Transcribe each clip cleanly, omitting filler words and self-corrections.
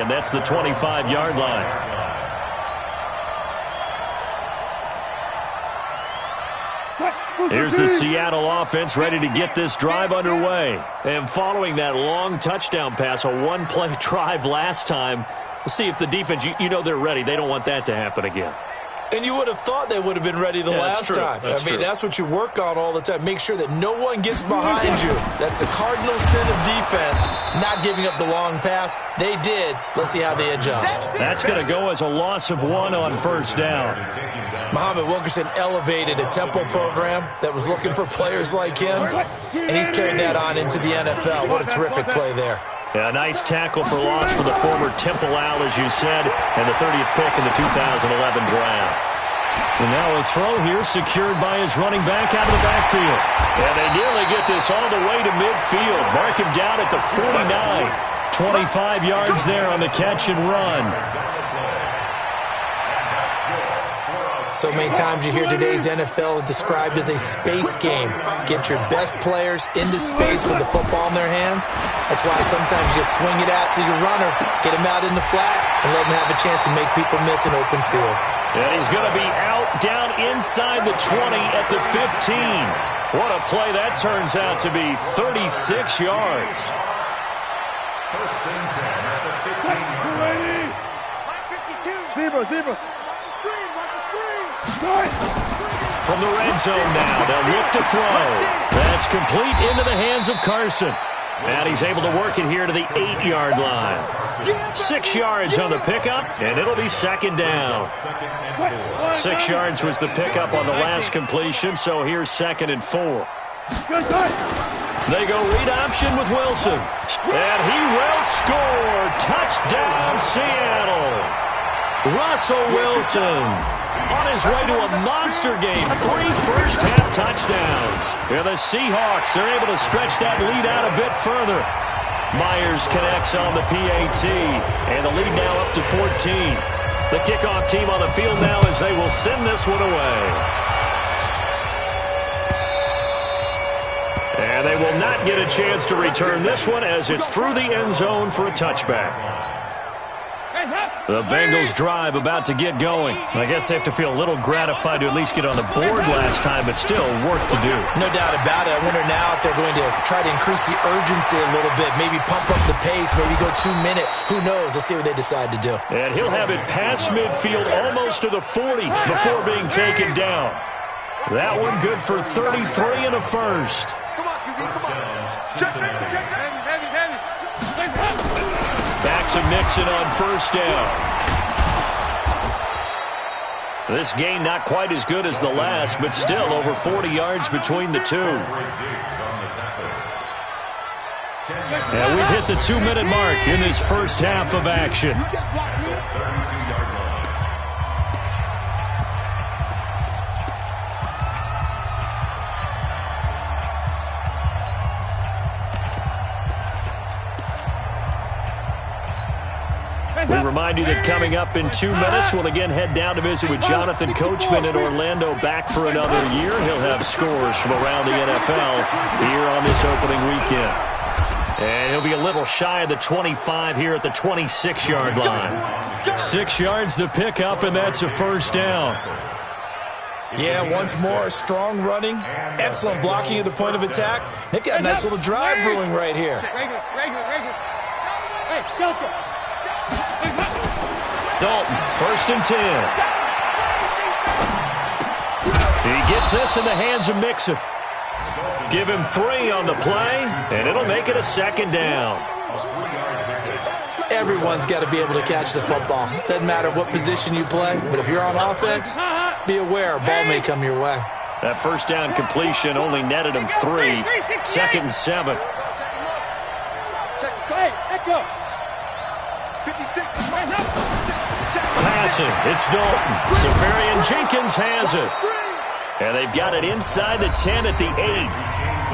And that's the 25-yard line. Here's the Seattle offense ready to get this drive underway. And following that long touchdown pass, a one-play drive last time, we'll see if the defense, you know they're ready. They don't want that to happen again. And you would have thought they would have been ready the last time. I mean, that's what you work on all the time. Make sure that no one gets behind you. That's the cardinal sin of defense, not giving up the long pass. They did. Let's see how they adjust. That's going to go as a loss of 1 on first down. Muhammad Wilkerson elevated a tempo program that was looking for players like him, and he's carried that on into the NFL. What a terrific play there. Yeah, a nice tackle for loss for the former Temple Owl, as you said, and the 30th pick in the 2011 draft. And now a throw here secured by his running back out of the backfield. And they nearly get this all the way to midfield. Mark him down at the 49. 25 yards there on the catch and run. So many times you hear today's NFL described as a space game. Get your best players into space with the football in their hands. That's why sometimes you swing it out to your runner, get him out in the flat, and let him have a chance to make people miss an open field. And he's going to be out down inside the 20 at the 15. What a play that turns out to be, 36 yards. First and 10 at the 15. Zebra. From the red zone now, they'll look to throw. That's complete into the hands of Carson. And he's able to work it here to the 8-yard line. 6 yards on the pickup, and it'll be second down. 6 yards was the pickup on the last completion, so here's 2nd and 4. They go read option with Wilson. And he will score. Touchdown, Seattle. Russell Wilson on his way to a monster game. 3 first-half touchdowns. And the Seahawks are able to stretch that lead out a bit further. Myers connects on the PAT, and the lead now up to 14. The kickoff team on the field now as they will send this one away. And they will not get a chance to return this one as it's through the end zone for a touchback. The Bengals drive about to get going. I guess they have to feel a little gratified to at least get on the board last time, but still work to do. No doubt about it. I wonder now if they're going to try to increase the urgency a little bit, maybe pump up the pace, maybe go 2 minute. Who knows? Let's see what they decide to do. And he'll have it past midfield almost to the 40 before being taken down. That one good for 33 and a first. Come on, QB, come on. Check it. Back to Mixon on first down. This game not quite as good as the last, but still over 40 yards between the two. And we've hit the 2-minute mark in this first half of action. We remind you that coming up in 2 minutes, we'll again head down to visit with Jonathan Coachman in Orlando, back for another year. He'll have scores from around the NFL here on this opening weekend. And he'll be a little shy of the 25 here at the 26-yard line. 6 yards the pickup, and that's a first down. Yeah, once more, strong running, excellent blocking at the point of attack. They've got a nice little drive brewing right here. Hey, Delta. Dalton, 1st and 10. He gets this in the hands of Mixon. Give him 3 on the play, and it'll make it a second down. Everyone's got to be able to catch the football. Doesn't matter what position you play, but if you're on offense, be aware a ball may come your way. That first down completion only netted him 3. 2nd and 7. Hey, let's go. Passing, it's Dalton. Severian Jenkins has it. And they've got it inside the 10 at the 8.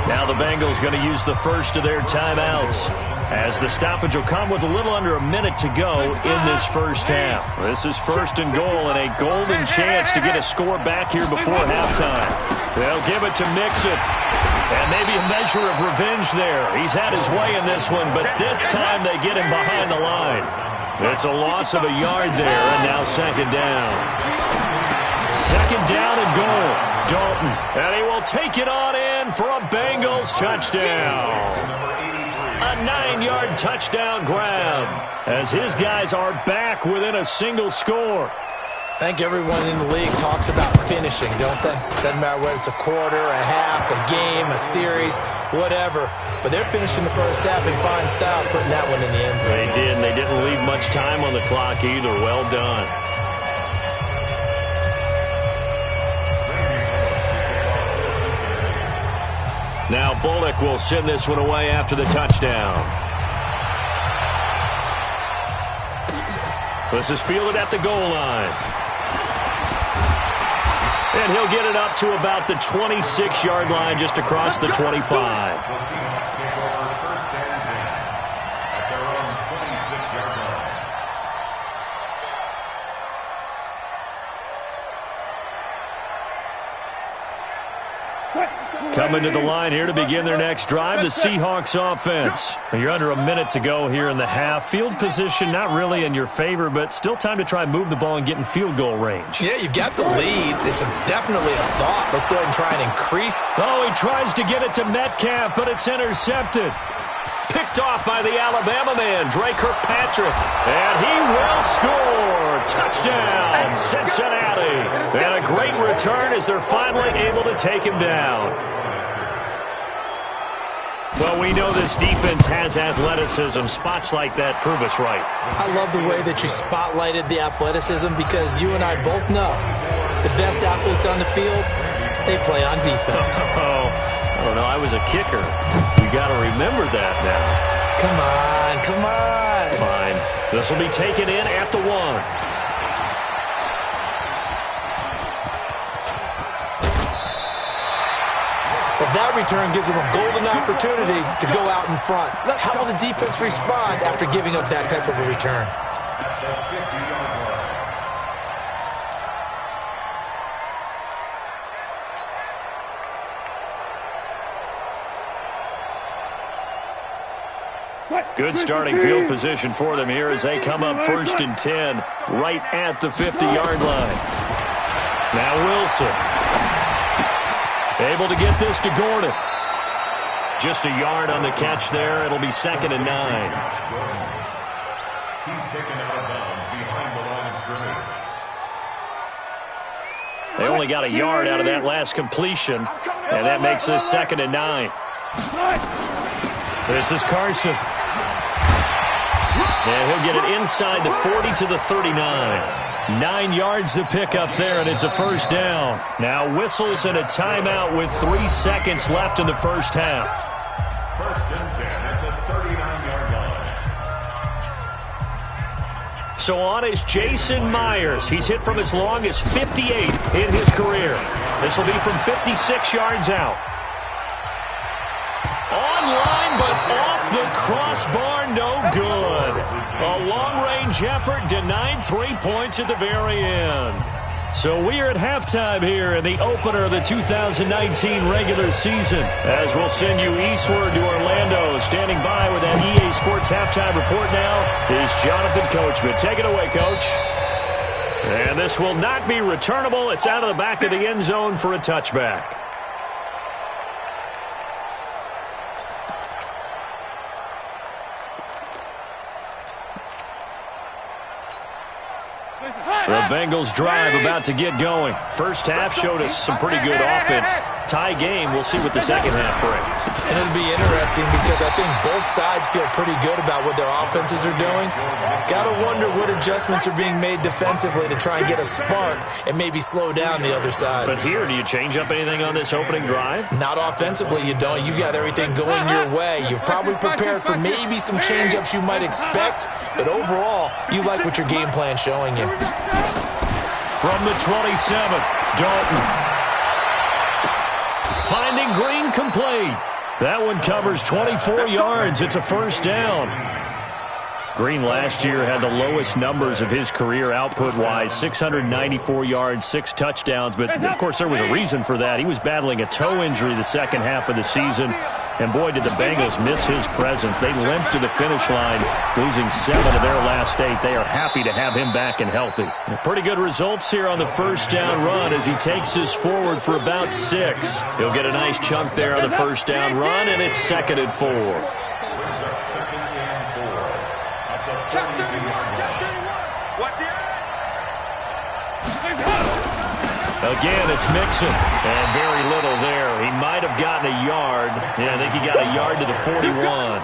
Now the Bengals going to use the first of their timeouts, as the stoppage will come with a little under a minute to go in this first half. This is 1st and goal, and a golden chance to get a score back here before halftime. They'll give it to Mixon. And maybe a measure of revenge there. He's had his way in this one, but this time they get him behind the line. It's a loss of a yard there, and now second down. Second down and goal. Dalton, and he will take it on in for a Bengals touchdown. A 9-yard touchdown grab as his guys are back within a single score. I think everyone in the league talks about finishing, don't they? Doesn't matter whether it's a quarter, a half, a game, a series, whatever. But they're finishing the first half in fine style, putting that one in the end zone. They did, and they didn't leave much time on the clock either. Well done. Now Bullock will send this one away after the touchdown. This is fielded at the goal line. And he'll get it up to about the 26-yard line, just across the 25. The Seahawks take over first and 10 at their own 26-yard line. Coming to the line here to begin their next drive, the Seahawks offense. You're under a minute to go here in the half. Field position not really in your favor, but still time to try and move the ball and get in field goal range. Yeah, you've got the lead. It's definitely a thought. Let's go ahead and try and increase. Oh, he tries to get it to Metcalf, but it's intercepted. Picked off by the Alabama man, Dre Kirkpatrick. And he will score. Touchdown, Cincinnati. And a great return as they're finally able to take him down. Well, we know this defense has athleticism. Spots like that prove us right. I love the way that you spotlighted the athleticism because you and I both know the best athletes on the field, they play on defense. Oh, I don't know. I was a kicker. You got to remember that now. Come on, come on. Fine. This will be taken in at the 1. Well, that return gives them a golden opportunity to go out in front. How will the defense respond after giving up that type of a return? At the 50-yard line. Good starting field position for them here as they come up first and 10 right at the 50-yard line. Now Wilson. Able to get this to Gordon. Just a yard on the catch there. It'll be second and 9. He's taken out of bounds behind the line of scrimmage. They only got a yard out of that last completion, and that makes this second and 9. This is Carson. And he'll get it inside the 40 to the 39. 9 yards to pick up there, and it's a first down. Now whistles and a timeout with 3 seconds left in the first half. First and 10 at the 39-yard line. So on is Jason Myers. He's hit from as long as 58 in his career. This will be from 56 yards out. Online, but off the crossbar, no good. A long-range effort denied 3 points at the very end. So we are at halftime here in the opener of the 2019 regular season. As we'll send you eastward to Orlando. Standing by with that EA Sports halftime report now is Jonathan Coachman. Take it away, Coach. And this will not be returnable. It's out of the back of the end zone for a touchback. The Bengals drive about to get going. First half showed us some pretty good offense. Tie game, we'll see what the second half brings. And it'll be interesting because I think both sides feel pretty good about what their offenses are doing. Got to wonder what adjustments are being made defensively to try and get a spark and maybe slow down the other side. But here, do you change up anything on this opening drive? Not offensively, you don't. You got everything going your way. You've probably prepared for maybe some change-ups you might expect, but overall, you like what your game plan's showing you. From the 27, Dalton. Finding Green complete. That one covers 24 yards. It's a first down. Green last year had the lowest numbers of his career output-wise, 694 yards, 6 touchdowns. But, of course, there was a reason for that. He was battling a toe injury the second half of the season. And boy, did the Bengals miss his presence. They limped to the finish line, losing 7 of their last 8. They are happy to have him back and healthy. Pretty good results here on the first down run as he takes us forward for about 6. He'll get a nice chunk there on the first down run, and it's 2nd and 4. Again, it's Mixon. And very little there. He might have gotten a yard. Yeah, I think he got a yard to the 41.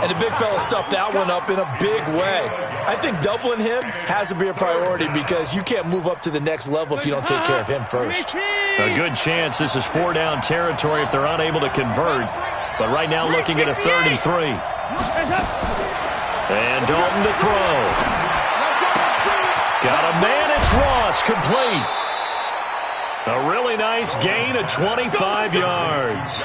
And the big fella stuffed that one up in a big way. I think doubling him has to be a priority because you can't move up to the next level if you don't take care of him first. A good chance this is 4-down territory if they're unable to convert. But right now looking at a 3rd and 3. And Dalton to throw. Got a man, it's Ross, complete. A really nice gain of 25 yards.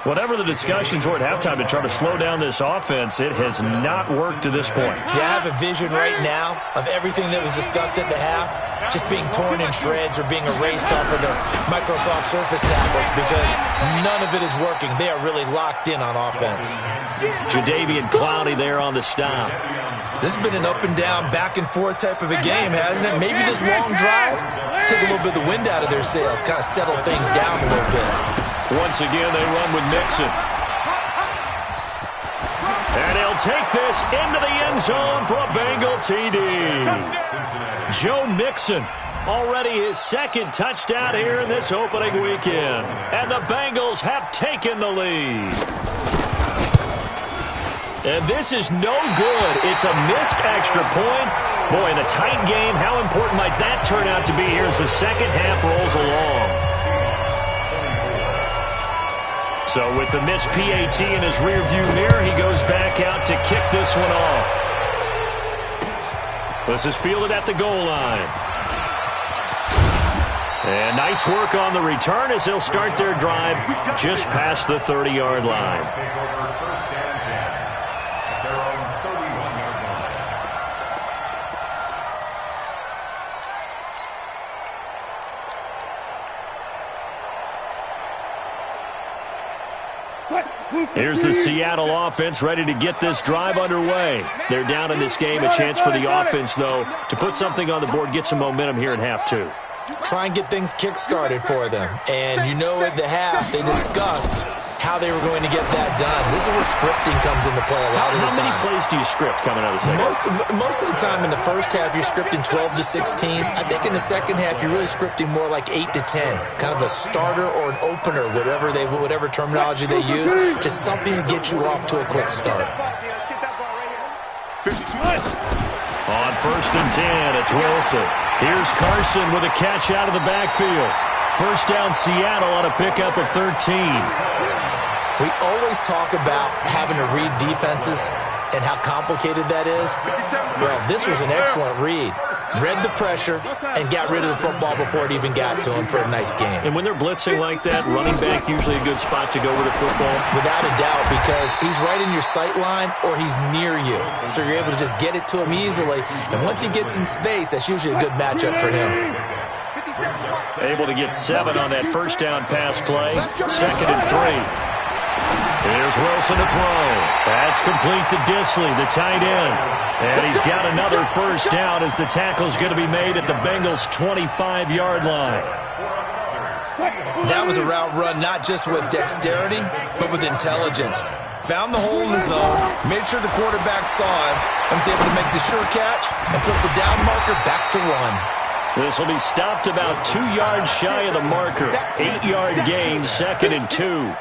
Whatever the discussions were at halftime to try to slow down this offense, it has not worked to this point. Yeah, I have a vision right now of everything that was discussed at the half just being torn in shreds or being erased off of the Microsoft Surface tablets because none of it is working. They are really locked in on offense. Jadeveon Clowney there on the stop. This has been an up and down, back and forth type of a game, hasn't it? Maybe this long drive took a little bit of the wind out of their sails, kind of settled things down a little bit. Once again, they run with Mixon. And he'll take this into the end zone for a Bengal TD. Joe Mixon, already his 2nd touchdown here in this opening weekend. And the Bengals have taken the lead. And this is no good. It's a missed extra point. Boy, in a tight game, how important might that turn out to be here as the second half rolls along? So with the missed PAT in his rearview mirror, he goes back out to kick this one off. This is fielded at the goal line. And nice work on the return as they'll start their drive just past the 30-yard line. Here's the Seattle offense ready to get this drive underway. They're down in this game. A chance for the offense, though, to put something on the board, get some momentum here in half 2. Try and get things kick-started for them. And you know at the half they discussed how they were going to get that done. This is where scripting comes into play a lot of the time. How many plays do you script coming out of the second? Most of the time in the first half, you're scripting 12 to 16. I think in the second half, you're really scripting more like 8 to 10. Kind of a starter or an opener, whatever terminology they use. Just something to get you off to a quick start. On 1st and 10, it's Wilson. Here's Carson with a catch out of the backfield. First down Seattle on a pickup of 13. We always talk about having to read defenses and how complicated that is. Well, this was an excellent read. Read the pressure and got rid of the football before it even got to him for a nice game. And when they're blitzing like that, running back usually a good spot to go with the football? Without a doubt, because he's right in your sight line or he's near you. So you're able to just get it to him easily. And once he gets in space, that's usually a good matchup for him. Able to get 7 on that first down pass play. 2nd and 3. Here's Wilson to throw. That's complete to Disley, the tight end. And he's got another first down as the tackle's going to be made at the Bengals' 25-yard line. That was a route run not just with dexterity, but with intelligence. Found the hole in the zone, made sure the quarterback saw him, and was able to make the sure catch and put the down marker back to run. This will be stopped about 2 yards shy of the marker. 8-yard gain, 2nd and 2.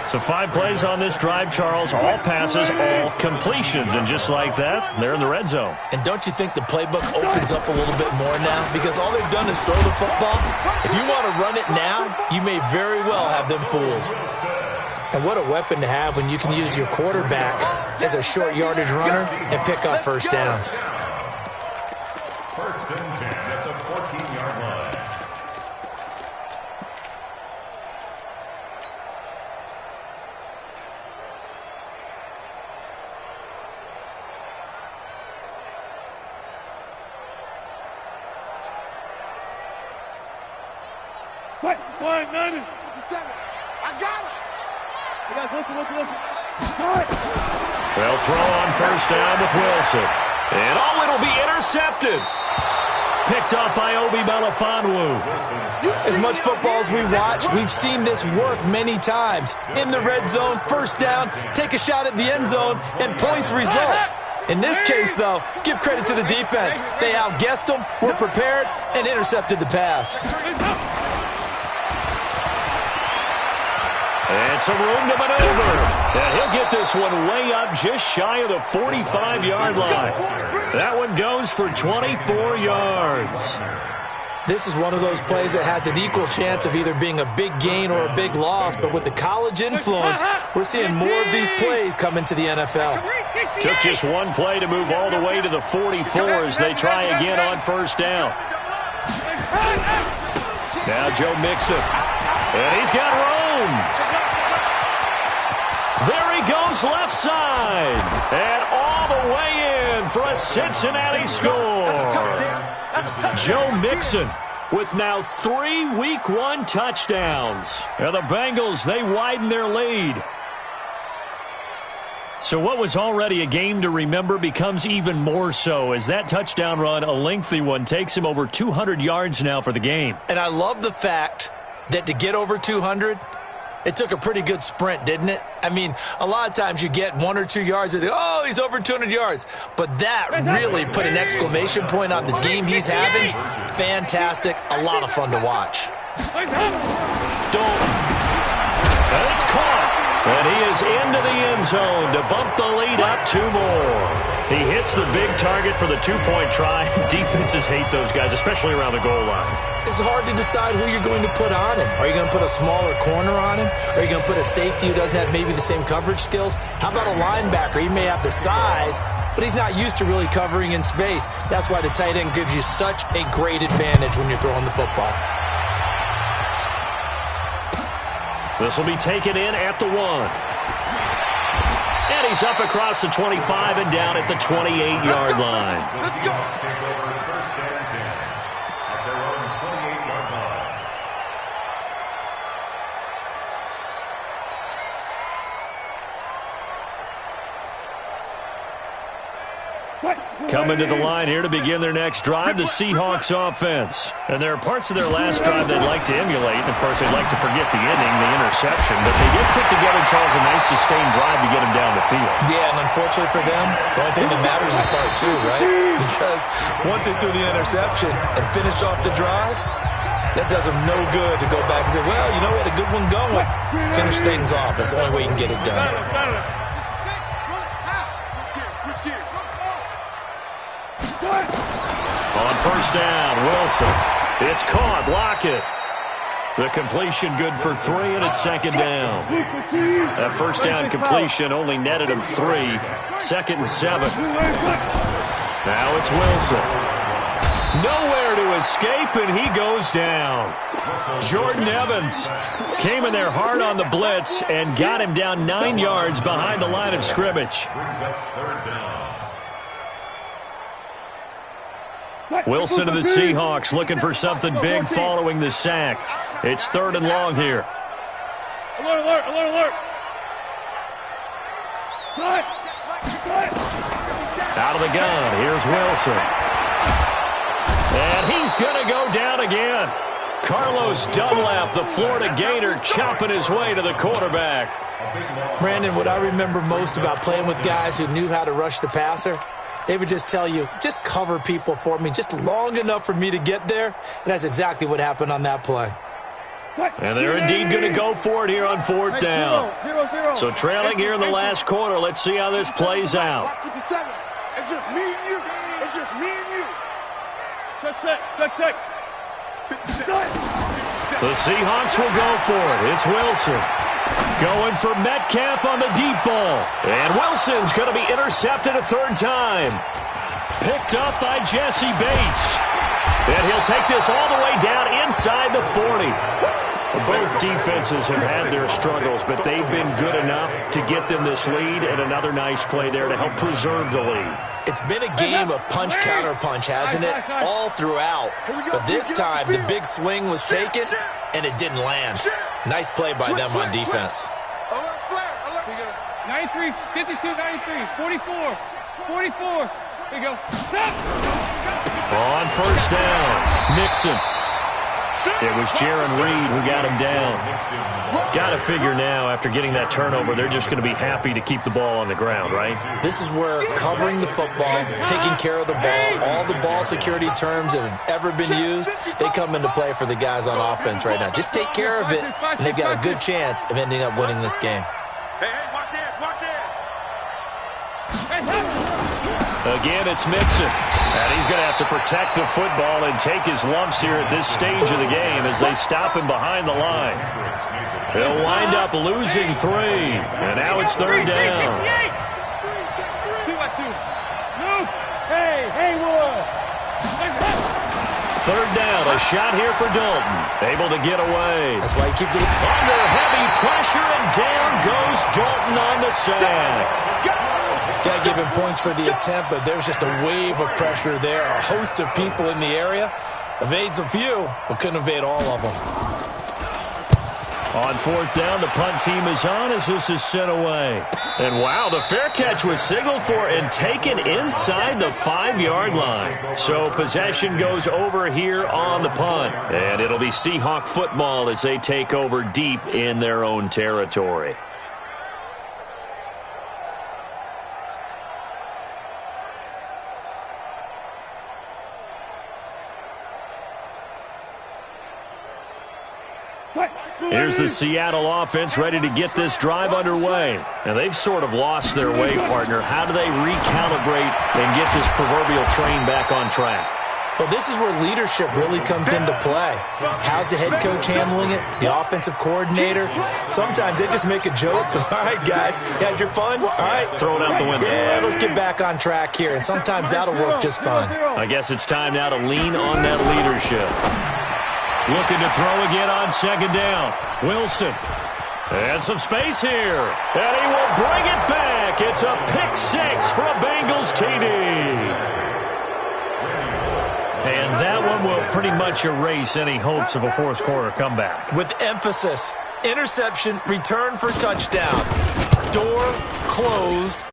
So 5 plays on this drive, Charles. All passes, all completions. And just like that, they're in the red zone. And don't you think the playbook opens up a little bit more now? Because all they've done is throw the football. If you want to run it now, you may very well have them fooled. And what a weapon to have when you can use your quarterback as a short yardage runner and pick up first downs. 1st and 10 at the 14-yard line. Slide 9 and 57. They'll throw on first down with Wilson. And it'll be intercepted. Picked up by Obi Melifonwu. As much football as we watch, we've seen this work many times. In the red zone, first down, take a shot at the end zone, and points result. In this case, though, give credit to the defense. They outguessed them, were prepared, and intercepted the pass. And some room to maneuver. And he'll get this one way up just shy of the 45-yard line. That one goes for 24 yards. This is one of those plays that has an equal chance of either being a big gain or a big loss, but with the college influence, we're seeing more of these plays come into the NFL. Took just one play to move all the way to the 44 as they try again on first down. Now Joe Mixon. And he's got room. There he goes left side. And all the way in for a Cincinnati score. Joe Mixon with now 3 Week 1 touchdowns. And the Bengals, they widen their lead. So what was already a game to remember becomes even more so as that touchdown run, a lengthy one, takes him over 200 yards now for the game. And I love the fact that to get over 200, it took a pretty good sprint, didn't it? I mean, a lot of times you get 1 or 2 yards and oh, he's over 200 yards. But that really put an exclamation point on the game he's having. Fantastic. A lot of fun to watch. Dalton. And it's caught. And he is into the end zone to bump the lead up 2 more. He hits the big target for the 2-point try. Defenses hate those guys, especially around the goal line. It's hard to decide who you're going to put on him. Are you going to put a smaller corner on him? Are you going to put a safety who doesn't have maybe the same coverage skills? How about a linebacker? He may have the size, but he's not used to really covering in space. That's why the tight end gives you such a great advantage when you're throwing the football. This will be taken in at the 1. And he's up across the 25 and down at the 28-yard line. Let's go. Take over first and 10 at their own 28-yard line. Coming to the line here to begin their next drive, the Seahawks offense. And there are parts of their last drive they'd like to emulate. And, of course, they'd like to forget the inning, the interception. But they did put together, Charles, a nice sustained drive to get them down the field. Yeah, and unfortunately for them, the only thing that matters is part 2, right? Because once they threw the interception and finished off the drive, that does them no good to go back and say, well, you know what, a good one going. Finish things off. That's the only way you can get it done. On first down, Wilson. It's caught. Lockett. The completion good for 3, and it's second down. That first down completion only netted him 3. Second and 7. Now it's Wilson. Nowhere to escape, and he goes down. Jordan Evans came in there hard on the blitz and got him down 9 yards behind the line of scrimmage. Wilson of the Seahawks looking for something big following the sack. It's 3rd and long here. Alert, alert, alert, alert. Out of the gun, here's Wilson. And he's going to go down again. Carlos Dunlap, the Florida Gator, chopping his way to the quarterback. Brandon, what I remember most about playing with guys who knew how to rush the passer, they would just tell you, just cover people for me, just long enough for me to get there. And that's exactly what happened on that play. And they're indeed going to go for it here on 4th down. So trailing here in the last quarter, let's see how this plays out. It's just me and you. It's just me and you. Check. The Seahawks will go for it. It's Wilson. Going for Metcalf on the deep ball. And Wilson's going to be intercepted a 3rd time. Picked up by Jesse Bates. And he'll take this all the way down inside the 40. Both defenses have had their struggles, but they've been good enough to get them this lead, and another nice play there to help preserve the lead. It's been a game of punch-counter-punch, hasn't it? All throughout. But this time, the big swing was taken, and it didn't land. Nice play by them on defense. Alert flare. Alert. 93, 52, 93, 44, 44. There you go. Stop. On first down, Mixon. It was Jaron Reed who got him down. Got to figure now, after getting that turnover, they're just going to be happy to keep the ball on the ground, right? This is where covering the football, taking care of the ball, all the ball security terms that have ever been used, they come into play for the guys on offense right now. Just take care of it, and they've got a good chance of ending up winning this game. Hey, watch this, watch this. Again, it's Mixon. And he's going to have to protect the football and take his lumps here at this stage of the game as they stop him behind the line. He'll wind up losing 3. And now it's third down. Third down, a shot here for Dalton. Able to get away. That's why you keep the Under heavy pressure, and down goes Dalton on the sack. Got to give him points for the attempt, but there's just a wave of pressure there. A host of people in the area. Evades a few, but couldn't evade all of them. On fourth down, the punt team is on as this is sent away. And wow, the fair catch was signaled for and taken inside the 5-yard line. So possession goes over here on the punt. And it'll be Seahawk football as they take over deep in their own territory. Here's the Seattle offense ready to get this drive underway. And they've sort of lost their way, partner. How do they recalibrate and get this proverbial train back on track? Well, this is where leadership really comes into play. How's the head coach handling it? The offensive coordinator? Sometimes they just make a joke. All right, guys, you had your fun? All right. Throw it out the window. Yeah, let's get back on track here. And sometimes that'll work just fine. I guess it's time now to lean on that leadership. Looking to throw again on second down. Wilson. And some space here. And he will bring it back. It's a pick 6 for a Bengals TD. And that one will pretty much erase any hopes of a fourth quarter comeback. With emphasis. Interception, return for touchdown. Door closed.